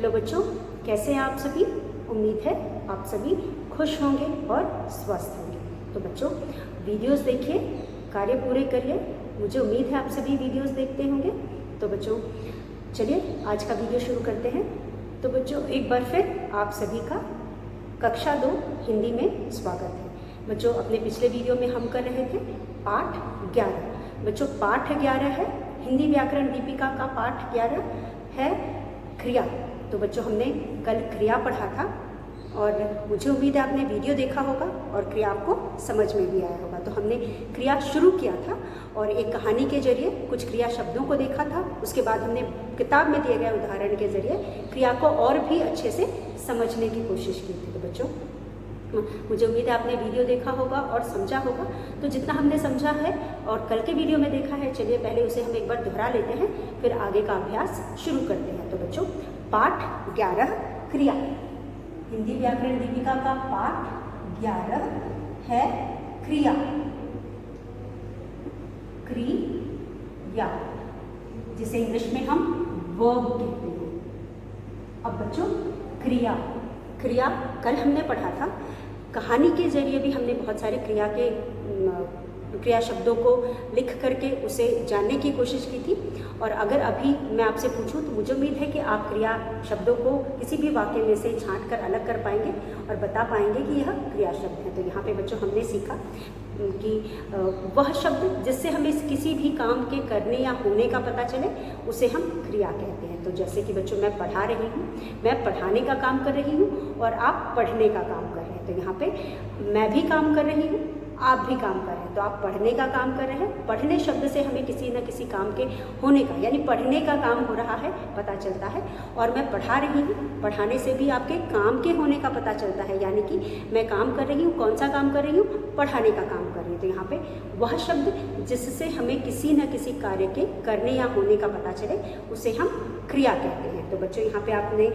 Hello बच्चों, कैसे हैं आप सभी। उम्मीद है आप सभी खुश होंगे और स्वस्थ होंगे। तो बच्चों वीडियोस देखिए, कार्य पूरे करिए। मुझे उम्मीद है आप सभी वीडियोस देखते होंगे। तो बच्चों चलिए आज का वीडियो शुरू करते हैं। तो बच्चों एक बार फिर आप सभी का कक्षा 2 हिंदी में स्वागत है। बच्चों अपने पिछले वीडियो में हम कर रहे थे पाठ 11। बच्चों पाठ 11 है हिंदी व्याकरण दीपिका का पाठ 11 है क्रिया। तो बच्चों हमने कल क्रिया पढ़ा था और मुझे उम्मीद है आपने वीडियो देखा होगा और क्रिया आपको समझ में भी आया होगा। तो हमने क्रिया शुरू किया था और एक कहानी के जरिए कुछ क्रिया शब्दों को देखा था। उसके बाद हमने किताब में दिए गए उदाहरण के जरिए क्रिया को और भी अच्छे से समझने की कोशिश की थी। तो बच्चों मुझे उम्मीद है आपने वीडियो देखा होगा और समझा होगा। तो जितना हमने समझा है और कल के वीडियो में देखा है, चलिए पहले उसे हम एक बार दोहरा लेते हैं, फिर आगे का अभ्यास शुरू करते हैं। तो बच्चों पाठ 11 क्रिया, हिंदी व्याकरण दीपिका का पाठ 11 है क्रिया। क्रिया जिसे इंग्लिश में हम वर्ब कहते हैं। अब बच्चों क्रिया कल हमने पढ़ा था। कहानी के जरिए भी हमने बहुत सारे क्रिया शब्दों को लिख करके उसे जानने की कोशिश की थी। और अगर अभी मैं आपसे पूछूं तो मुझे उम्मीद है कि आप क्रिया शब्दों को किसी भी वाक्य में से छांट कर अलग कर पाएंगे और बता पाएंगे कि यह क्रिया शब्द है। तो यहाँ पे बच्चों हमने सीखा कि वह शब्द जिससे हमें किसी भी काम के करने या होने का पता चले उसे हम क्रिया कहते हैं। तो जैसे कि बच्चों मैं पढ़ा रही हूँ, मैं पढ़ाने का काम कर रही हूँ और आप पढ़ने का काम कर रहे हैं। तो यहाँ पे मैं भी काम कर रही हूँ, आप भी काम कर रहे हैं। तो आप पढ़ने का काम कर रहे हैं। पढ़ने शब्द से हमें किसी न किसी काम के होने का यानी पढ़ने का काम हो रहा है पता चलता है। और मैं पढ़ा रही हूँ, पढ़ाने से भी आपके काम के होने का पता चलता है। यानी कि मैं काम कर रही हूँ, कौन सा काम कर रही हूँ, पढ़ाने का काम कर रही हूँ। तो यहाँ पे वह शब्द जिससे हमें किसी न किसी कार्य के करने या होने का पता चले उसे हम क्रिया कहते हैं। तो बच्चों यहाँ पे आपने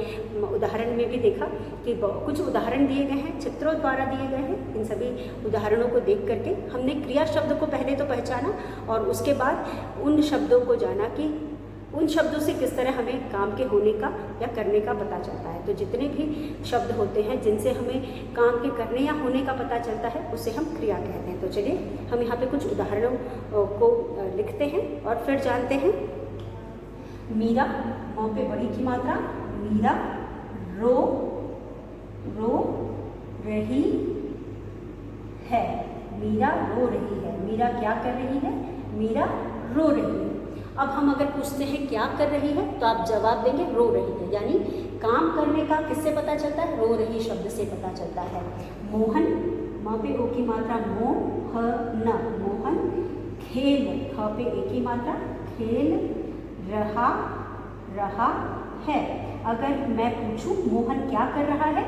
उदाहरण में भी देखा कि कुछ उदाहरण दिए गए हैं, चित्रों द्वारा दिए गए हैं। इन सभी उदाहरणों को देख करके हमने क्रिया शब्द को पहले तो पहचाना और उसके बाद उन शब्दों को जाना कि उन शब्दों से किस तरह हमें काम के होने का या करने का पता चलता है। तो जितने भी शब्द होते हैं जिनसे हमें काम के करने या होने का पता चलता है उसे हम क्रिया कहते हैं। तो चलिए हम यहाँ पे कुछ उदाहरणों को लिखते हैं और फिर जानते हैं। मीरा, वहाँ पे बड़ी की मात्रा, मीरा रो रही है। मीरा रो रही है। मीरा क्या कर रही है? मीरा रो रही है। अब हम अगर पूछते हैं क्या कर रही है तो आप जवाब देंगे रो रही है। यानी काम करने का किससे पता चलता है? रो रही शब्द से पता चलता है। मोहन, वहाँ पे ओ की मात्रा मोहन, मोहन खेल, ख पे ए की मात्रा, खेल रहा है। अगर मैं पूछूं मोहन क्या कर रहा है,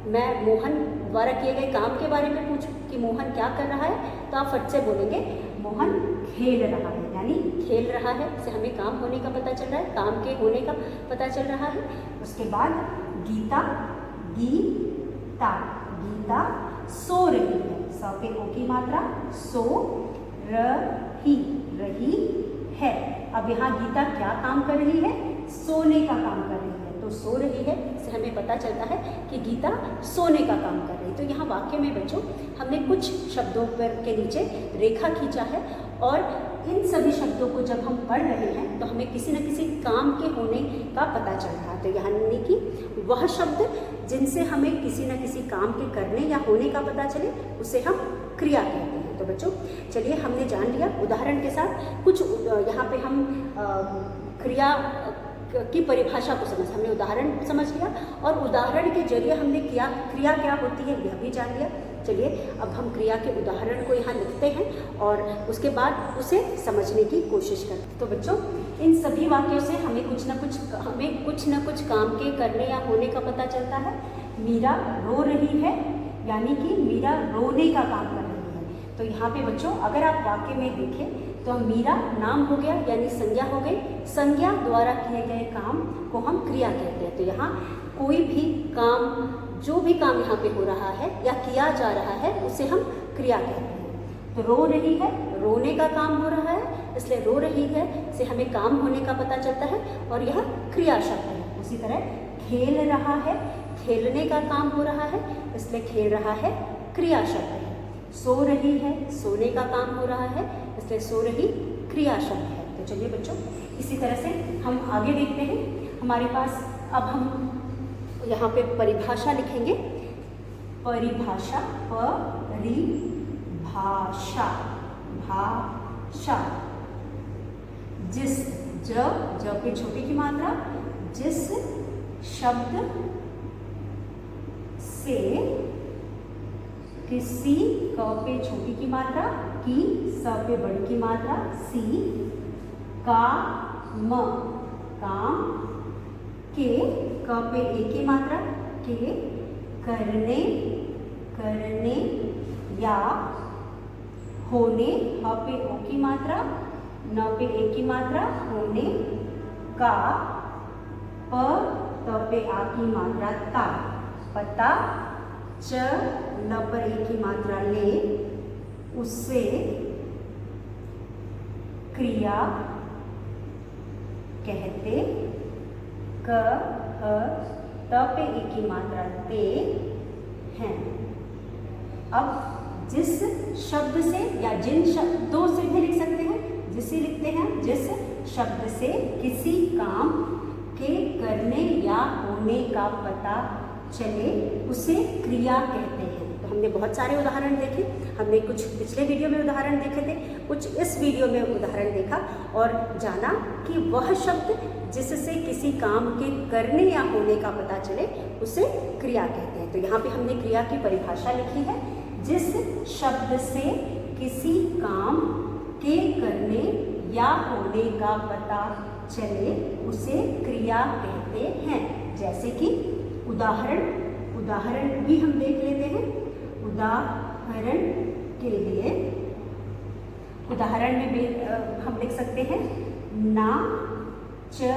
मैं मोहन द्वारा किए गए काम के बारे में पूछूं कि मोहन क्या कर रहा है, तो आप फट से बोलेंगे मोहन खेल रहा है। यानी खेल रहा है से हमें काम होने का पता चल रहा है, काम के होने का पता चल रहा है। उसके बाद गीता सो रही है। सौ पे ओ की मात्रा, सो रही है। अब यहाँ गीता क्या काम कर रही है? सोने का काम कर रही है। तो सो रही है से हमें पता चलता है कि गीता सोने का काम कर रही है। तो यहाँ वाक्य में बच्चों हमने कुछ शब्दों पर के नीचे रेखा खींचा है और इन सभी शब्दों को जब हम पढ़ रहे हैं तो हमें किसी न किसी काम के होने का पता चल रहा है। तो यानी कि वह शब्द जिनसे हमें किसी न किसी काम के करने या होने का पता चले उसे हम क्रिया कहते हैं। तो बच्चों चलिए हमने जान लिया उदाहरण के साथ कुछ यहाँ पे हम क्रिया की परिभाषा को हमने उदाहरण समझ लिया और उदाहरण के जरिए हमने क्रिया क्या होती है यह भी जान लिया। चलिए अब हम क्रिया के उदाहरण को यहाँ लिखते हैं और उसके बाद उसे समझने की कोशिश करते हैं। तो बच्चों इन सभी वाक्यों से हमें कुछ न कुछ काम के करने या होने का पता चलता है। मीरा रो रही है यानी कि मीरा रोने का काम कर रही है। तो यहाँ पे बच्चों अगर आप वाक्य में देखें तो मीरा नाम हो गया यानी संज्ञा हो गई। संज्ञा द्वारा किए गए काम को हम क्रिया कहते हैं। तो यहाँ कोई भी काम, जो भी काम यहाँ पे हो रहा है या किया जा रहा है उसे हम क्रिया कहते हैं। तो रो रही है, रोने का काम हो रहा है, इसलिए रो रही है से हमें काम होने का पता चलता है और यह क्रिया शब्द है। उसी तरह खेल रहा है, खेलने का काम हो रहा है, इसलिए खेल रहा है क्रिया शब्द है। सो रही है, सोने का काम हो रहा है, इसलिए सो रही क्रिया शब्द है। तो चलिए बच्चों, इसी तरह से हम आगे देखते हैं। हमारे पास अब हम यहाँ पे परिभाषा लिखेंगे। परिभाषा, परिभाषा, भाषा, जिस, ज पे छोटी की मात्रा, जिस शब्द से किसी, क पे छोटी की मात्रा, की, स पे बड़ी की मात्रा, सी, काम, काम, के, क पे एक की मात्रा, के, करने, करने या होने, ह पे ओ की मात्रा, न पे एक की मात्रा, होने का, प, त पे आ की मात्रा, ता, पता, च, ल पर एक की मात्रा, ले, उससे क्रिया कहते, क, ह, त पे एक की मात्रा, ते हैं। अब जिस शब्द से या जिन शब्दों से भी लिख सकते हैं, जिसे लिखते हैं, जिस शब्द से किसी काम के करने या होने का पता चले उसे क्रिया कहते हैं। तो हमने बहुत सारे उदाहरण देखे, हमने कुछ पिछले वीडियो में उदाहरण देखे थे, कुछ इस वीडियो में उदाहरण देखा और जाना कि वह शब्द जिससे किसी काम के करने या होने का पता चले उसे क्रिया कहते हैं। तो यहाँ पे हमने क्रिया की परिभाषा लिखी है। जिस शब्द से किसी काम के करने या होने का पता चले उसे क्रिया कहते हैं। जैसे कि उदाहरण भी हम देख लेते हैं। उदाहरण के लिए उदाहरण में भी हम लिख सकते हैं नाचना।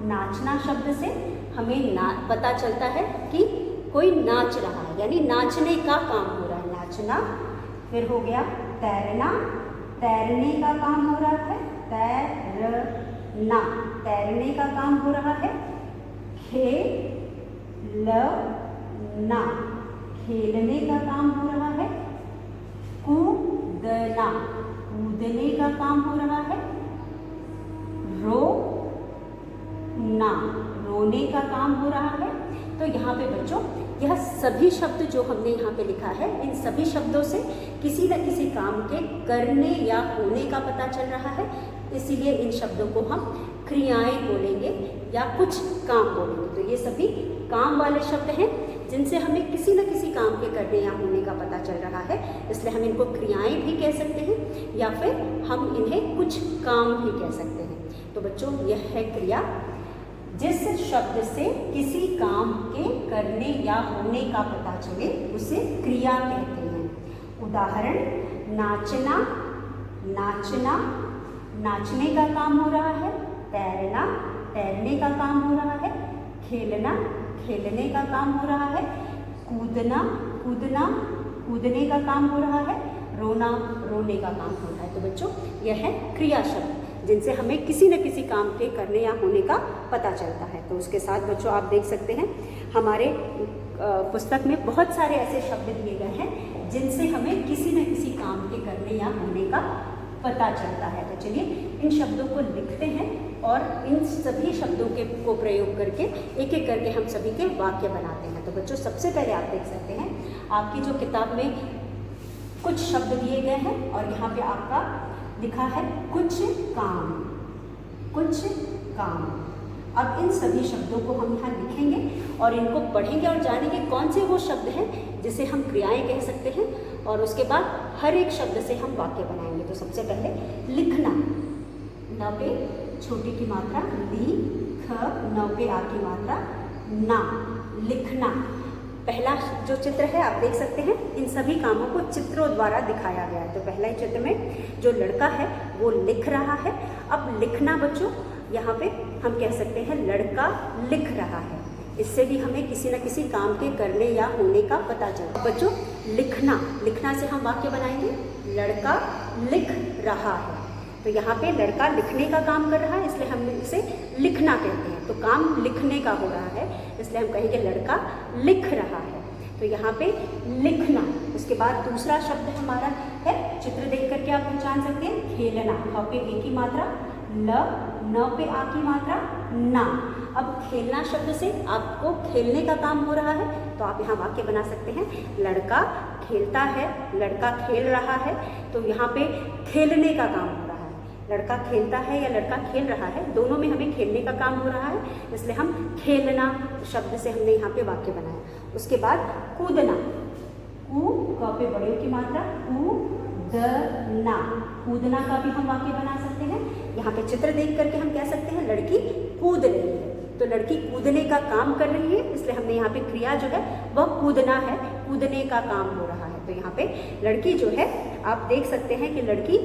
नाचना शब्द से हमें पता चलता है कि कोई नाच रहा है, यानी नाचने का काम हो रहा है, नाचना। फिर हो गया तैरना, तैरने का काम हो रहा है, तैरना, तैरने का काम हो रहा है। खेलना, खेलने का काम हो रहा है। कूदना, कूदने का काम हो रहा है। रोना, रोने का काम हो रहा है। तो यहाँ पे बच्चों यह सभी शब्द जो हमने यहाँ पे लिखा है, इन सभी शब्दों से किसी न किसी काम के करने या होने का पता चल रहा है, इसीलिए इन शब्दों को हम क्रियाएं बोलेंगे या कुछ काम बोलेंगे। तो ये सभी काम वाले शब्द हैं जिनसे हमें किसी न किसी काम के करने या होने का पता चल रहा है, इसलिए हम इनको क्रियाएं भी कह सकते हैं या फिर हम इन्हें कुछ काम भी कह सकते हैं। तो बच्चों यह है क्रिया। जिस शब्द से किसी काम के करने या होने का पता चले उसे क्रिया कहते हैं। उदाहरण नाचना, नाचना, नाचने का काम हो रहा है। तैरना, तैरने का काम हो रहा है। खेलना, खेलने का काम हो रहा है। कूदना, कूदना, कूदने का काम हो रहा है। रोना, रोने का काम हो रहा है। तो बच्चों यह है क्रिया शब्द जिनसे हमें किसी न किसी काम के करने या होने का पता चलता है। तो उसके साथ बच्चों आप देख सकते हैं हमारे पुस्तक में बहुत सारे ऐसे शब्द दिए गए हैं जिनसे हमें किसी न किसी काम के करने या होने का पता चलता है। तो चलिए इन शब्दों को लिखते हैं और इन सभी शब्दों को प्रयोग करके एक एक करके हम सभी के वाक्य बनाते हैं। तो बच्चों सबसे पहले आप देख सकते हैं आपकी जो किताब में कुछ शब्द दिए गए हैं और यहाँ पे आपका लिखा है कुछ काम, कुछ काम। अब इन सभी शब्दों को हम यहाँ लिखेंगे और इनको पढ़ेंगे और जानेंगे कौन से वो शब्द हैं जिसे हम क्रियाएं कह सकते हैं और उसके बाद हर एक शब्द से हम वाक्य बनाएंगे। तो सबसे पहले लिखना, न पे छोटी की मात्रा ली, ख, न पे आ की मात्रा ना, लिखना। पहला जो चित्र है आप देख सकते हैं इन सभी कामों को चित्रों द्वारा दिखाया गया है। तो पहला ही चित्र में जो लड़का है वो लिख रहा है। अब लिखना बच्चों यहाँ पे हम कह सकते हैं लड़का लिख रहा है। इससे भी हमें किसी न किसी काम के करने या होने का पता चलता है। बच्चों लिखना, लिखना से हम वाक्य बनाएंगे लड़का लिख रहा है। तो यहाँ पे लड़का लिखने का काम कर रहा है इसलिए हम इसे लिखना कहते हैं। तो तो काम लिखने का हो रहा है, इसलिए हम कहेंगे लड़का लिख रहा है। तो यहाँ पे लिखना। उसके बाद दूसरा शब्द हमारा है, चित्र देख करके आप पहचान सकते हैं, खेलना। ह पे ए की मात्रा, ल, न पे आ की मात्रा, ना। अब खेलना शब्द से आपको खेलने का काम हो रहा है, तो आप यहाँ वाक्य बना सकते हैं, लड़का खेलता है, लड़का खेल रहा है। तो यहाँ पे खेलने का काम हो रहा है, लड़का खेलता है या लड़का खेल रहा है, दोनों में हमें खेलने का काम हो रहा है, इसलिए हम खेलना शब्द से हमने यहाँ पे वाक्य बनाया। उसके बाद कूदना। कू, क पे बड़े की मात्रा, कूदना। कूदना का भी हम वाक्य बना सकते हैं। यहाँ पे चित्र देख करके हम कह सकते हैं लड़की कूद रही है, तो लड़की कूदने का काम कर रही है, इसलिए हमने यहाँ पे क्रिया जो है वह कूदना है, कूदने का काम हो रहा है। तो यहाँ पे लड़की जो है आप देख सकते हैं कि लड़की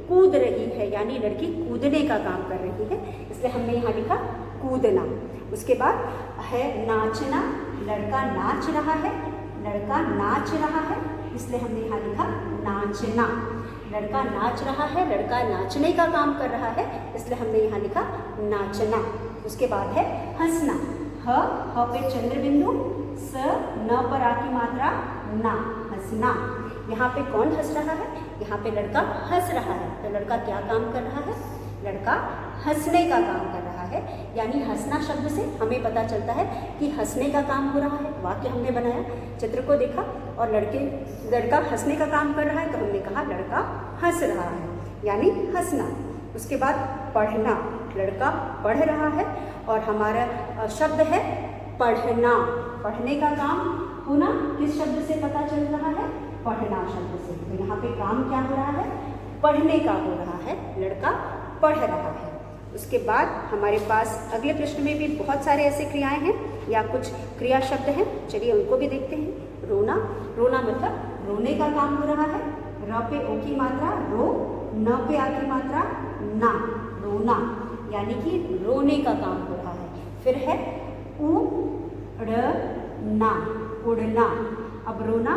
कूद रही है, यानी लड़की कूदने का काम कर रही है, इसलिए हमने यहाँ लिखा कूदना। उसके बाद है नाचना। लड़का नाच रहा है, लड़का नाच रहा है, इसलिए हमने यहाँ लिखा नाचना। लड़का नाच रहा है, लड़का नाचने का काम कर रहा है, इसलिए हमने यहाँ लिखा नाचना। उसके बाद है हंसना। ह पे चंद्र बिंदु, स, न पर आ की मात्रा, ना, हंसना। यहाँ पे कौन हंस रहा है? यहाँ पे लड़का हंस रहा है, तो लड़का क्या काम कर रहा है? लड़का हंसने का काम कर रहा है, यानी हंसना शब्द से हमें पता चलता है कि हंसने का काम हो रहा है। वाक्य हमने बनाया, चित्र को देखा और लड़का हंसने का काम कर रहा है, तो हमने कहा लड़का हंस रहा है, यानी हंसना। उसके बाद पढ़ना। लड़का पढ़ रहा है और हमारा शब्द है पढ़ना। पढ़ने का काम होना किस शब्द से पता चल रहा है? पढ़ना शब्द से। तो यहाँ पे काम क्या हो रहा है? पढ़ने का हो रहा है, लड़का पढ़ रहा है। उसके बाद हमारे पास अगले प्रश्न में भी बहुत सारे ऐसे क्रियाएं हैं या कुछ क्रिया शब्द हैं, चलिए उनको भी देखते हैं। रोना। रोना मतलब रोने का काम हो रहा है, र पे ओ की मात्रा रो, न पे आ की मात्रा ना, रोना, यानी कि रोने का काम हो रहा है। फिर है उड़ना, उड़ना। अब रोना,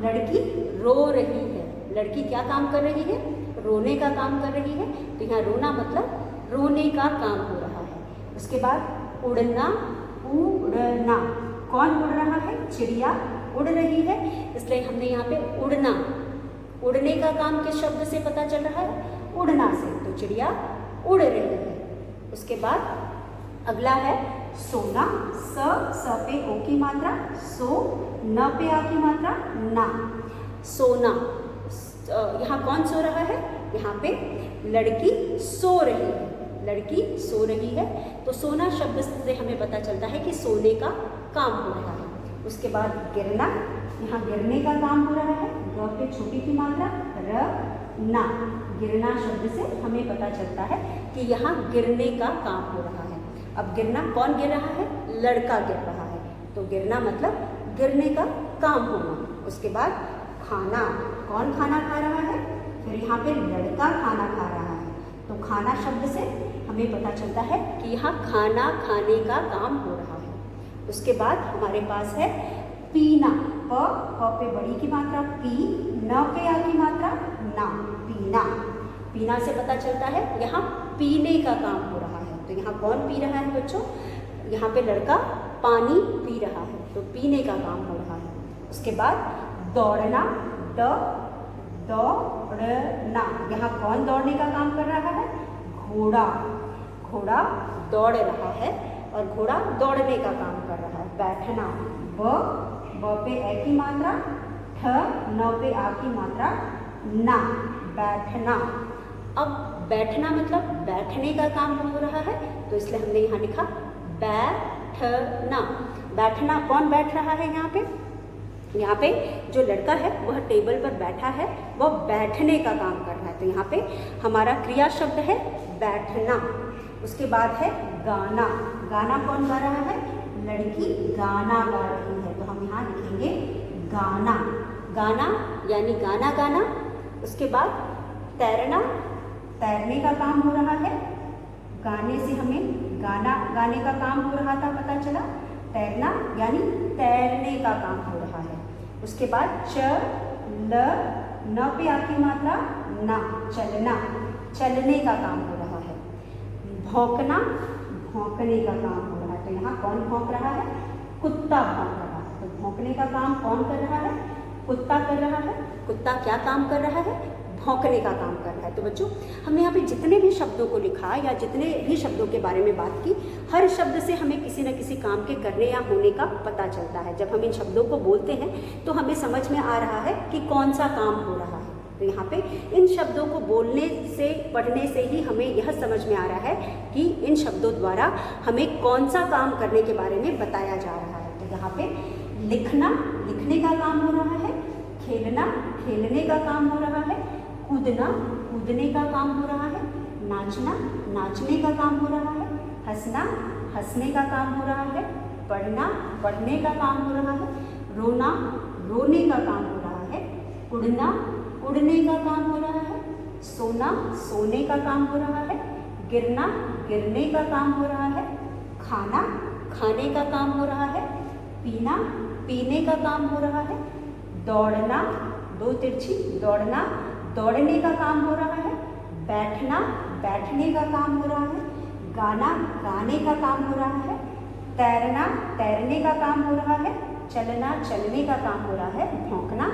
लड़की रो रही है, लड़की क्या काम कर रही है? रोने का काम कर रही है, तो यहाँ रोना मतलब रोने का काम हो रहा है। उसके बाद उड़ना, उड़ना, कौन उड़ रहा है? चिड़िया उड़ रही है, इसलिए हमने यहाँ पे उड़ना, उड़ने का काम किस शब्द से पता चल रहा है? उड़ना से, तो चिड़िया उड़ रही है। उसके बाद अगला है सोना। स पे ओ की मात्रा, सो, न पे आ की मात्रा, ना, सोना। यहाँ कौन सो रहा है? यहाँ पे लड़की सो रही है, लड़की सो रही है, तो सोना शब्द से हमें पता चलता है कि सोने का काम हो रहा है। उसके बाद गिरना। यहाँ गिरने का काम हो रहा है, ग पे छोटी की मात्रा, र, ना। गिरना शब्द से हमें पता चलता है कि यहाँ गिरने का काम हो रहा है। अब गिरना, कौन गिर रहा है? लड़का गिर रहा है, तो गिरना मतलब गिरने का काम होना। उसके बाद खाना। कौन खाना खा रहा है? फिर यहाँ पे लड़का खाना खा रहा है, तो खाना शब्द से हमें पता चलता है कि यहाँ खाना खाने का काम हो रहा है। उसके बाद हमारे पास है पीना। प पे बड़ी की मात्रा पी, न पे आ की मात्रा ना, पीना। पीना से पता चलता है यहाँ पीने का काम हो रहा है, तो यहाँ कौन पी रहा है बच्चों? यहाँ पे लड़का पानी पी रहा है, तो पीने का काम हो रहा है। उसके बाद दौड़ना। दौड़ना, यहाँ कौन दौड़ने का काम कर रहा है? घोड़ा। घोड़ा दौड़ रहा है और घोड़ा दौड़ने का काम कर रहा है। बैठना। ब पे ए की मात्रा, ठ, न पे आ की मात्रा, ना, बैठना। अब बैठना मतलब बैठने का काम हो रहा है, तो इसलिए हमने यहाँ लिखा बैठना। बैठना, कौन बैठ रहा है यहाँ पे? यहाँ पे जो लड़का है वह टेबल पर बैठा है, वह बैठने का काम कर रहा है, तो यहाँ पे हमारा क्रिया शब्द है बैठना। उसके बाद है गाना। गाना कौन गा रहा है? लड़की गाना गा रही है, तो हम यहाँ लिखेंगे गाना। गाना यानी गाना गाना। उसके बाद तैरना। तैरने का काम हो रहा है, गाने से हमें गाना गाने का काम हो रहा था पता चला। तैरना यानी तैरने का काम हो रहा है। उसके बाद ल, न पे आ की मात्रा ना, चलना, चलने का काम हो रहा है। भौंकना, भौंकने का काम हो रहा है। तो यहाँ कौन भौंक रहा है? कुत्ता भौंक रहा है। तो भौंकने का काम कौन कर रहा है? कुत्ता कर रहा है। कुत्ता क्या काम कर रहा है? भौंकने का काम कर रहा है। तो बच्चों हमने यहाँ पे जितने भी शब्दों को लिखा या जितने भी शब्दों के बारे में बात की, हर शब्द से हमें किसी न किसी काम के करने या होने का पता चलता है। जब हम इन शब्दों को बोलते हैं तो हमें समझ में आ रहा है कि कौन सा काम हो रहा है। तो यहाँ पे इन शब्दों को बोलने से, पढ़ने से ही हमें यह समझ में आ रहा है कि इन शब्दों द्वारा हमें कौन सा काम करने के बारे में बताया जा रहा है। तो यहाँ पे लिखना, लिखने का काम हो रहा है। खेलना, खेलने का काम हो रहा है। कूदना, कूदने का काम हो रहा है। नाचना, नाचने का काम हो रहा है। हंसना, हंसने का काम हो रहा है। पढ़ना, पढ़ने का काम हो रहा है। रोना, रोने का काम हो रहा है। उड़ना, उड़ने का काम हो रहा है। सोना, सोने का काम हो रहा है। गिरना, गिरने का काम हो रहा है। खाना, खाने का काम हो रहा है। पीना, पीने का काम हो रहा है। दौड़ना, दो तिरछी, दौड़ना, दौड़ने का काम हो रहा है। बैठना, बैठने का काम हो रहा है। गाना, गाने का काम हो रहा है। तैरना, तैरने का काम हो रहा है। चलना, चलने का काम हो रहा है। भौंकना,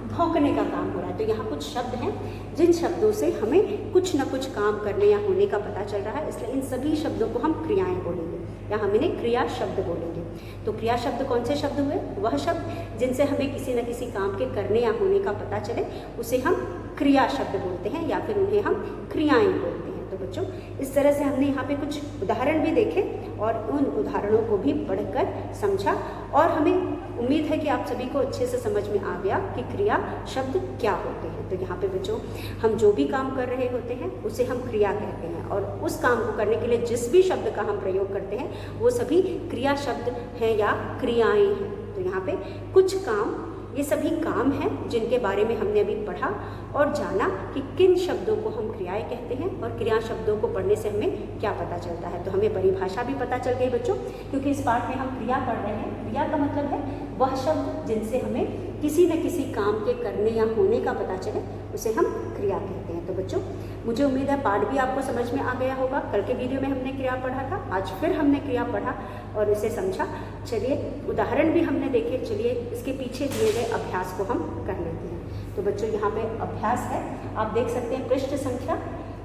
भौंकने का काम हो रहा है। तो यहाँ कुछ शब्द हैं जिन शब्दों से हमें कुछ न कुछ काम करने या होने का पता चल रहा है, इसलिए इन सभी शब्दों को हम क्रियाएं बोलेंगे या हम इन्हें क्रिया शब्द बोलेंगे। तो क्रिया शब्द कौन से शब्द हुए? वह शब्द जिनसे हमें किसी न किसी काम के करने या होने का पता चले उसे हम क्रिया शब्द बोलते हैं या फिर उन्हें हम क्रियाएं बोलते हैं। तो बच्चों इस तरह से हमने यहाँ पे कुछ उदाहरण भी देखे और उन उदाहरणों को भी पढ़कर समझा और हमें उम्मीद है कि आप सभी को अच्छे से समझ में आ गया कि क्रिया शब्द क्या होते हैं। तो यहाँ पे बच्चों हम जो भी काम कर रहे होते हैं उसे हम क्रिया कहते हैं और उस काम को करने के लिए जिस भी शब्द का हम प्रयोग करते हैं वो सभी क्रिया शब्द हैं या क्रियाएं हैं। तो यहाँ पे कुछ काम, ये सभी काम हैं जिनके बारे में हमने अभी पढ़ा और जाना कि किन शब्दों को हम क्रियाएं कहते हैं और क्रिया शब्दों को पढ़ने से हमें क्या पता चलता है। तो हमें परिभाषा भी पता चल गई बच्चों, क्योंकि इस पाठ में हम क्रिया पढ़ रहे हैं। क्रिया का मतलब है वह शब्द जिनसे हमें किसी न किसी काम के करने या होने का पता चले उसे हम क्रिया कहते हैं। तो बच्चों मुझे उम्मीद है पाठ भी आपको समझ में आ गया होगा। कल के वीडियो में हमने क्रिया पढ़ा था, आज फिर हमने क्रिया पढ़ा और इसे समझा। चलिए उदाहरण भी हमने देखे, चलिए इसके पीछे दिए गए अभ्यास को हम कर लेते हैं। तो बच्चों यहाँ पे अभ्यास है, आप देख सकते हैं पृष्ठ संख्या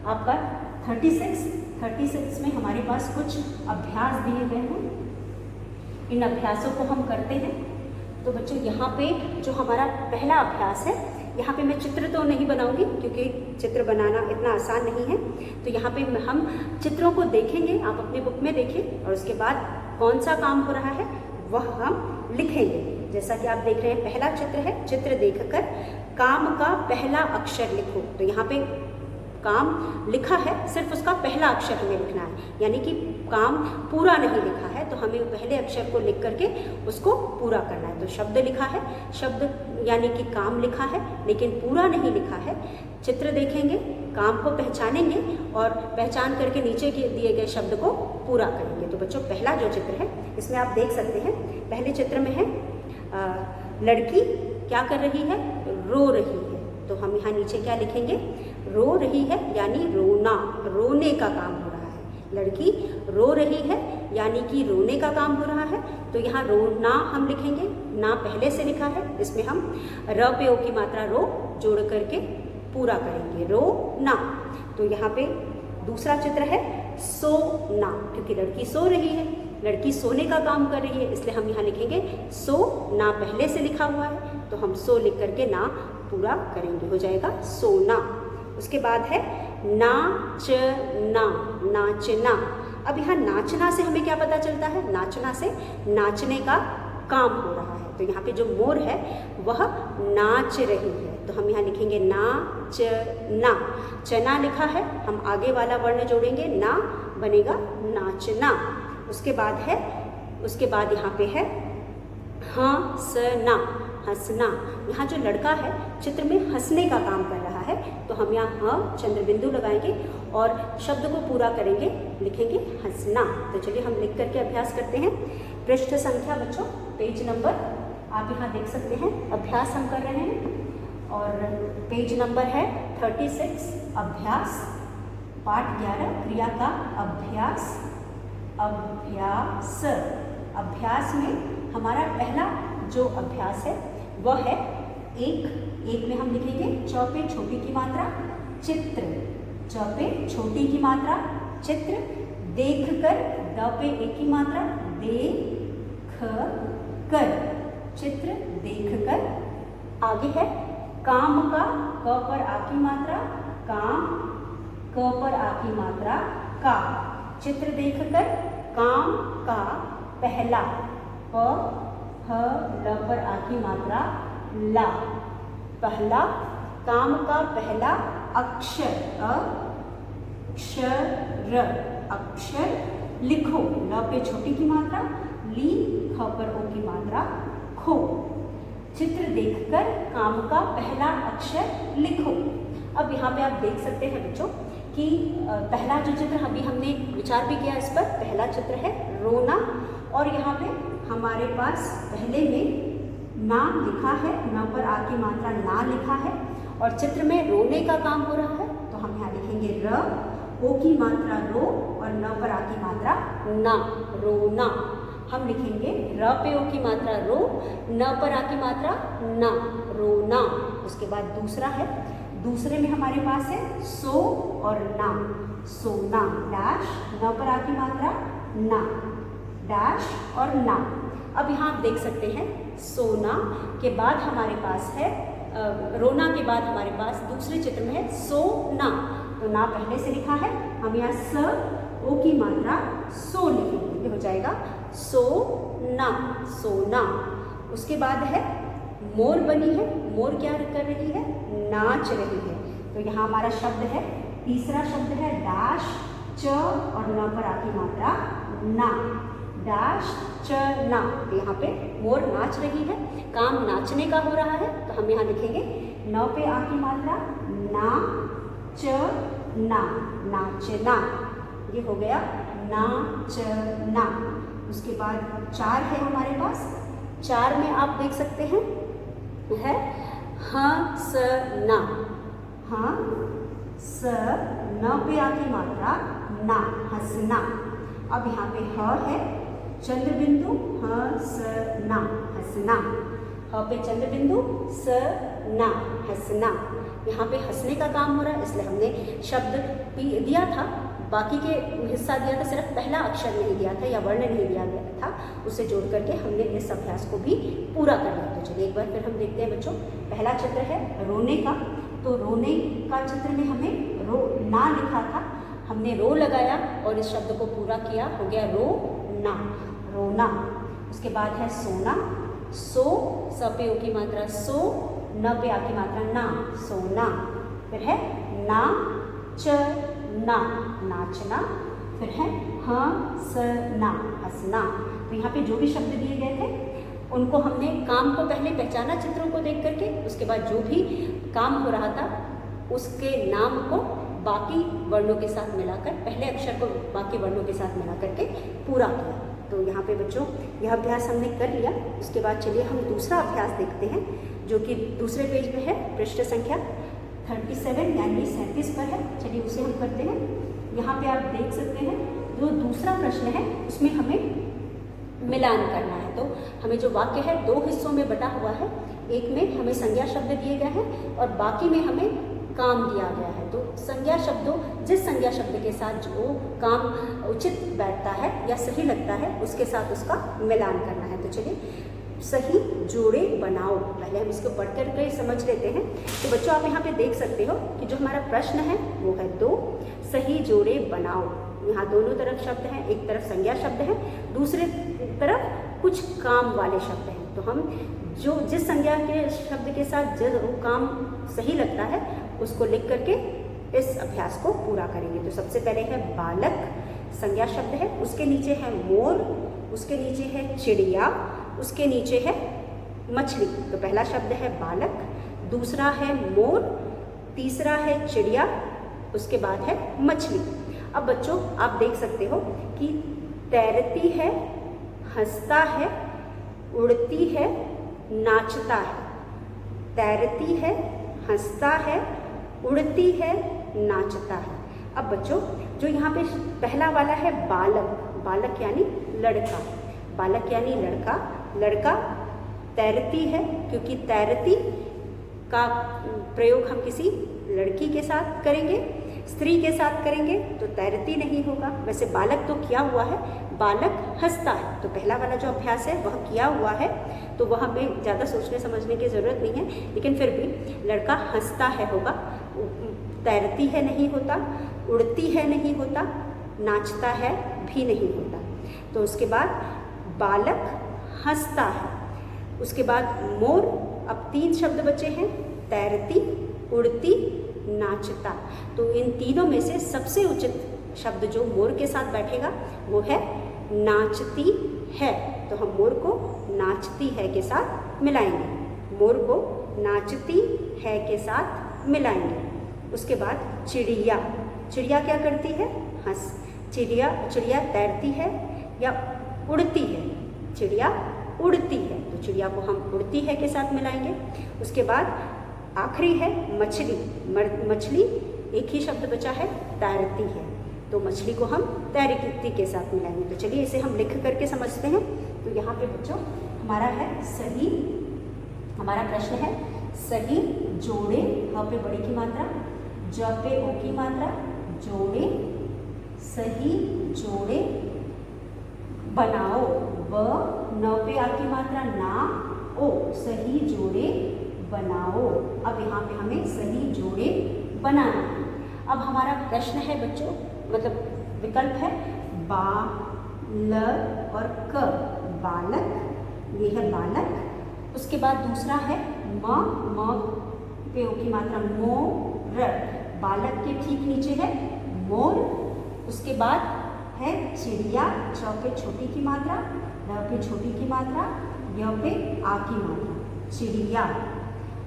आपका 36 में हमारे पास कुछ अभ्यास दिए गए हैं। इन अभ्यासों को हम करते हैं। तो बच्चों यहाँ पे जो हमारा पहला अभ्यास है, यहाँ पे मैं चित्र तो नहीं बनाऊंगी क्योंकि चित्र बनाना इतना आसान नहीं है। तो यहाँ पे हम चित्रों को देखेंगे, आप अपनी बुक में देखें और उसके बाद कौन सा काम हो रहा है वह हम लिखेंगे। जैसा कि आप देख रहे हैं पहला चित्र है, चित्र देखकर काम का पहला अक्षर लिखो। तो यहाँ पे काम लिखा है, सिर्फ उसका पहला अक्षर हमें लिखना है, यानी कि काम पूरा नहीं लिखा है तो हमें पहले अक्षर को लिख करके उसको पूरा करना है। तो शब्द लिखा है, शब्द यानी कि काम लिखा है लेकिन पूरा नहीं लिखा है। चित्र देखेंगे, काम को पहचानेंगे और पहचान करके नीचे के दिए गए शब्द को पूरा करेंगे। तो बच्चों पहला जो चित्र है इसमें आप देख सकते हैं, पहले चित्र में है लड़की क्या कर रही है, रो रही है। तो हम यहाँ नीचे क्या लिखेंगे, रो रही है यानी रोना, रोने का काम हो रहा है। लड़की रो रही है यानी कि रोने का काम हो रहा है। तो यहाँ रोना हम लिखेंगे, ना पहले से लिखा है, इसमें हम र पे ओ की मात्रा रो जोड़ करके पूरा करेंगे, रो ना। तो यहाँ पे दूसरा चित्र है सोना, क्योंकि लड़की सो रही है, लड़की सोने का काम कर रही है, इसलिए हम यहाँ लिखेंगे सो, ना पहले से लिखा हुआ है तो हम सो लिख करके ना पूरा करेंगे, हो जाएगा सोना। उसके बाद है नाचना, नाचना। अब यहाँ नाचना से हमें क्या पता चलता है, नाचना से नाचने का काम हो रहा है। तो यहाँ पे जो मोर है वह नाच रही है, तो हम यहाँ लिखेंगे नाचना। चना लिखा है, हम आगे वाला वर्ण जोड़ेंगे, ना बनेगा नाचना। उसके बाद यहाँ पे है हंसना, हंसना। यहाँ जो लड़का है चित्र में हंसने का काम कर रहा है तो हम यहाँ चंद्र बिंदु लगाएंगे और शब्द को पूरा करेंगे, लिखेंगे हंसना। तो चलिए हम लिख करके अभ्यास करते हैं। पृष्ठ संख्या बच्चों, पेज नंबर आप यहाँ देख सकते हैं, अभ्यास हम कर रहे हैं और पेज नंबर है 36, अभ्यास, पाठ 11, क्रिया का अभ्यास, अभ्यास। अभ्यास में हमारा पहला जो अभ्यास है वह है एक में हम लिखेंगे च पे छोटी की मात्रा चित्र, च पे छोटी की मात्रा चित्र, देख कर द पे एक की मात्रा देख कर, चित्र देख कर। आगे है काम का, क पर आ की मात्रा काम, क पर आ की मात्रा का, चित्र देख कर काम का पहला, प ह ल पर आ की मात्रा ला, पहला काम का पहला अक्षर, अक्षर, अक्षर लिखो, ल पे छोटी की मात्रा ली, ख पर ओ की मात्रा खो, चित्र देखकर काम का पहला अक्षर लिखो। अब यहाँ पे आप देख सकते हैं बच्चों कि पहला जो चित्र अभी हमने विचार भी किया, इस पर पहला चित्र है रोना, और यहाँ पे हमारे पास पहले में ना लिखा है, न पर आ की मात्रा ना लिखा है, और चित्र में रोने का काम हो रहा है, तो हम यहाँ लिखेंगे र, ओ की मात्रा रो और न पर आ की मात्रा ना, रोना। हम लिखेंगे र पे ओ की मात्रा रो, न पर आ की मात्रा ना, रोना। उसके बाद दूसरा है, दूसरे में हमारे पास है सो और ना, सोना, डैश, न पर आ की मात्रा ना, डैश और ना। अब यहाँ आप देख सकते हैं सोना के बाद हमारे पास है रोना के बाद हमारे पास दूसरे चित्र में है सोना, तो ना पहले से लिखा है, हम यहाँ स ओ की मात्रा सो लिखेंगे, ये हो जाएगा सोना, सोना। उसके बाद है मोर बनी है, मोर क्या कर रही है, नाच रही है, तो यहाँ हमारा शब्द है, तीसरा शब्द है डैश च और न पर आ की मात्रा ना, डैश च ना। यहाँ पे मोर नाच रही है, काम नाचने का हो रहा है, तो हम यहाँ लिखेंगे न पे आ की मात्रा ना च ना, नाचना, ये हो गया नाचना। उसके बाद चार है हमारे पास, चार में आप देख सकते हैं है हंसना, हाँ स न पे आ की मात्रा ना, हंसना। अब यहाँ पे ह है चंद्र बिंदु, हंसना, हंसना, ह पे चंद्र बिंदु, स ना, हंसना। यहाँ पे हंसने का काम हो रहा है, इसलिए हमने शब्द दिया था, बाकी के हिस्सा दिया था, सिर्फ पहला अक्षर नहीं दिया था या वर्ण नहीं दिया गया था, उसे जोड़ करके हमने इस अभ्यास को भी पूरा कर लिया। तो चलिए एक बार फिर हम देखते हैं बच्चों। पहला चित्र है रोने का, तो रोने का चित्र में हमें रो ना लिखा था, हमने रो लगाया और इस शब्द को पूरा किया, हो गया रो ना, रोना। उसके बाद है सोना, सो स पे ओ की मात्रा सो, न पे आ की मात्रा ना, सोना। फिर है ना च ना, नाचना। फिर है हंसना, हंसना। तो यहाँ पे जो भी शब्द दिए गए थे उनको हमने काम को पहले पहचाना चित्रों को देख करके, उसके बाद जो भी काम हो रहा था उसके नाम को बाकी वर्णों के साथ मिलाकर, पहले अक्षर को बाकी वर्णों के साथ मिला करके पूरा किया। तो यहाँ पे बच्चों यह अभ्यास हमने कर लिया। उसके बाद चलिए हम दूसरा अभ्यास देखते हैं, जो कि दूसरे पेज पे है, पृष्ठ संख्या 37 यानी 37 पर है। चलिए उसे हम करते हैं। यहाँ पे आप देख सकते हैं जो दूसरा प्रश्न है उसमें हमें मिलान करना है। तो हमें जो वाक्य है दो हिस्सों में बटा हुआ है, एक में हमें संज्ञा शब्द दिए गए हैं और बाकी में हमें काम दिया गया है। तो संज्ञा शब्दों, जिस संज्ञा शब्द के साथ जो काम उचित बैठता है या सही लगता है उसके साथ उसका मिलान करना है। तो चलिए सही जोड़े बनाओ, पहले हम इसको पढ़ करके समझ लेते हैं। तो बच्चों आप यहाँ पे देख सकते हो कि जो हमारा प्रश्न है वो है दो सही जोड़े बनाओ। यहाँ दोनों तरफ शब्द हैं, एक तरफ संज्ञा शब्द है, दूसरे तरफ कुछ काम वाले शब्द हैं। तो हम जो जिस संज्ञा के शब्द के साथ जो काम सही लगता है उसको लिख करके इस अभ्यास को पूरा करेंगे। तो सबसे पहले है बालक, संज्ञा शब्द है, उसके नीचे है मोर, उसके नीचे है चिड़िया, उसके नीचे है मछली। तो पहला शब्द है बालक, दूसरा है मोर, तीसरा है चिड़िया, उसके बाद है मछली। अब बच्चों आप देख सकते हो कि तैरती है, हंसता है, उड़ती है, नाचता है। तैरती है, हंसता है, उड़ती है, नाचता है। अब बच्चों जो यहाँ पे पहला वाला है बालक, बालक यानी लड़का, बालक यानी लड़का, लड़का तैरती है, क्योंकि तैरती का प्रयोग हम किसी लड़की के साथ करेंगे, स्त्री के साथ करेंगे तो तैरती नहीं होगा। वैसे बालक तो किया हुआ है, बालक हंसता है, तो पहला वाला जो अभ्यास है वह किया हुआ है, तो वहाँ पे ज़्यादा सोचने समझने की ज़रूरत नहीं है। लेकिन फिर भी लड़का हंसता है होगा, तैरती है नहीं होता, उड़ती है नहीं होता, नाचता है भी नहीं होता। तो उसके बाद बालक हंसता है, उसके बाद मोर, अब 3 शब्द बचे हैं, तैरती, उड़ती, नाचता। तो इन तीनों में से सबसे उचित शब्द जो मोर के साथ बैठेगा वो है नाचती है। तो हम मोर को नाचती है के साथ मिलाएंगे, मोर को नाचती है के साथ मिलाएंगे। उसके बाद चिड़िया, चिड़िया क्या करती है? हंस, चिड़िया तैरती है या उड़ती है? चिड़िया उड़ती है, तो चिड़िया को हम उड़ती है के साथ मिलाएंगे। उसके बाद आखिरी है मछली, मछली एक ही शब्द बचा है, तैरती है, तो मछली को हम तैरती के साथ मिलाएंगे। तो चलिए इसे हम लिख करके समझते हैं। तो यहाँ पे बच्चों हमारा है सही, हमारा प्रश्न है सही जोड़े, ह पे बड़ी की मात्रा, ज पे ओ की मात्रा, जोड़े, सही जोड़े बनाओ, ब न पे आ की मात्रा, ना, ओ, सही जोड़े बनाओ। अब यहाँ पे हमें सही जोड़े बनाना है। अब हमारा प्रश्न है बच्चों, मतलब विकल्प है बा, ल और क, बालक, ये है बालक। उसके बाद दूसरा है म पे ओ की मात्रा, मोर, बालक के ठीक नीचे है मोर। उसके बाद है चिड़िया, च पे छोटी की मात्रा, र पे छोटी की मात्रा, य पे आ की मात्रा, चिड़िया।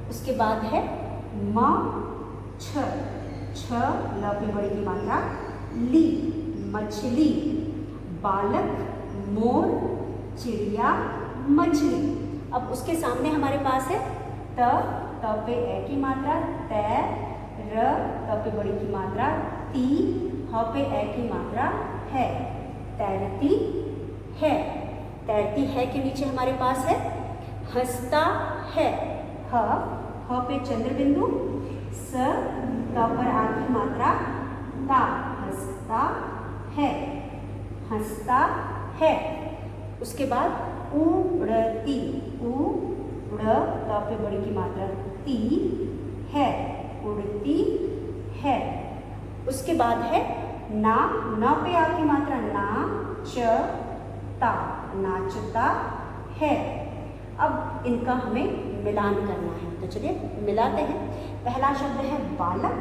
उसके बाद है म, छ, ल पे बड़ी की मात्रा, ली, मछली, बालक, मोर, चिड़िया, मछली। अब उसके सामने हमारे पास है त पे ए की मात्रा, तै, र, त पे बड़ी की मात्रा, ती, ह पे ए की मात्रा, है, तैरती है। तैरती है के नीचे हमारे पास है हंसता है, ह पे चंद्र बिंदु, स, त पर आ की मात्रा, ता, हंसता है, हंसता है। उसके बाद उड़ती, उड़, त पे बड़ी की मात्रा, ती, है, उड़ती है। उसके बाद है ना, न पे आ की मात्रा, ना, च, ता, नाचता है। अब इनका हमें मिलान करना है, तो चलिए मिलाते हैं। पहला शब्द है बालक,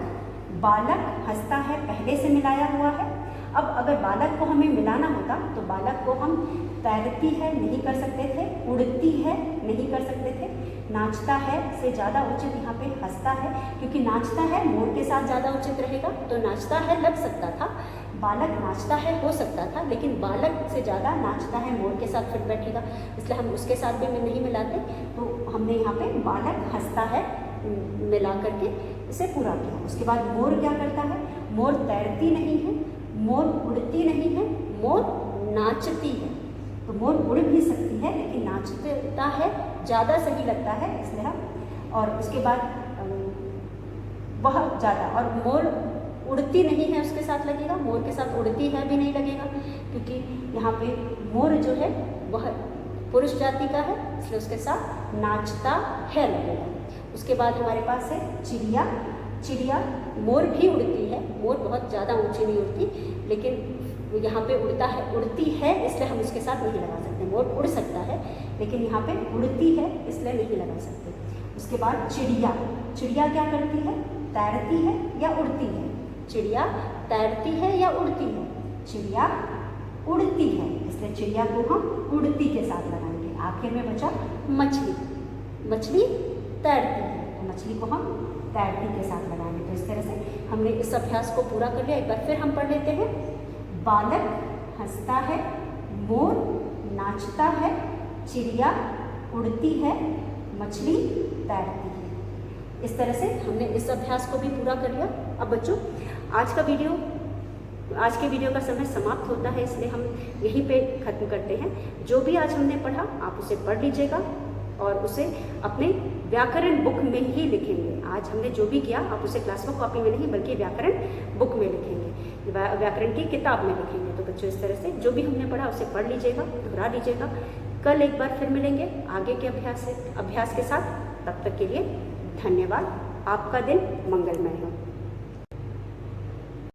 बालक हंसता है, पहले से मिलाया हुआ है। अब अगर बालक को हमें मिलाना होता तो बालक को हम तैरती है नहीं कर सकते थे, उड़ती है नहीं कर सकते थे, नाचता है से ज़्यादा उचित यहाँ पे हंसता है, क्योंकि नाचता है मोर के साथ ज़्यादा उचित रहेगा, तो नाचता है लग सकता था, बालक नाचता है हो सकता था, लेकिन बालक से ज़्यादा नाचता है मोर के साथ फिट बैठेगा, इसलिए हम उसके साथ भी नहीं मिलाते। तो हमने यहाँ पे बालक हंसता है मिला करके इसे पूरा किया। उसके बाद मोर क्या करता है? मोर तैरती नहीं है, मोर उड़ती नहीं है, मोर नाचती है। तो मोर उड़ भी सकती है लेकिन नाचता है ज़्यादा सही लगता है, इसलिए हम। और उसके बाद वह ज़्यादा, और मोर उड़ती नहीं है उसके साथ लगेगा, मोर के साथ उड़ती है भी नहीं लगेगा, क्योंकि यहाँ पे मोर जो है वह पुरुष जाति का है, इसलिए उसके साथ नाचता है लगेगा। उसके बाद हमारे पास है चिड़िया, चिड़िया मोर भी उड़ती है, मोर बहुत ज़्यादा ऊंची नहीं उड़ती, लेकिन यहाँ पे उड़ता है, उड़ती है इसलिए हम उसके साथ नहीं लगा सकते। मोर उड़ सकता है लेकिन यहाँ पे उड़ती है इसलिए नहीं लगा सकते। उसके बाद चिड़िया, चिड़िया क्या करती है? तैरती है या उड़ती है? चिड़िया तैरती है या उड़ती है? चिड़िया उड़ती है, इसलिए चिड़िया को हम उड़ती के साथ लगाएंगे। आखिर में बचा मछली, मछली तैरती है, तो मछली को हम तैरती के साथ लगाएंगे। तो इस तरह से हमने इस अभ्यास को पूरा कर लिया। एक बार फिर हम पढ़ लेते हैं। बालक हंसता है, मोर नाचता है, चिड़िया उड़ती है, मछली तैरती है। इस तरह से हमने इस अभ्यास को भी पूरा कर लिया। अब बच्चों आज का वीडियो आज के वीडियो का समय समाप्त होता है, इसलिए हम यहीं पे ख़त्म करते हैं। जो भी आज हमने पढ़ा आप उसे पढ़ लीजिएगा और उसे अपने व्याकरण बुक में ही लिखेंगे। आज हमने जो भी किया आप उसे क्लास वर्क कॉपी में नहीं बल्कि व्याकरण बुक में लिखेंगे, व्याकरण की किताब में लिखेंगे। तो बच्चों, इस तरह से जो भी हमने पढ़ा उसे पढ़ लीजिएगा, दोहरा लीजिएगा। कल एक बार फिर मिलेंगे आगे के अभ्यास के साथ। तब तक के लिए धन्यवाद। आपका दिन मंगलमय हो।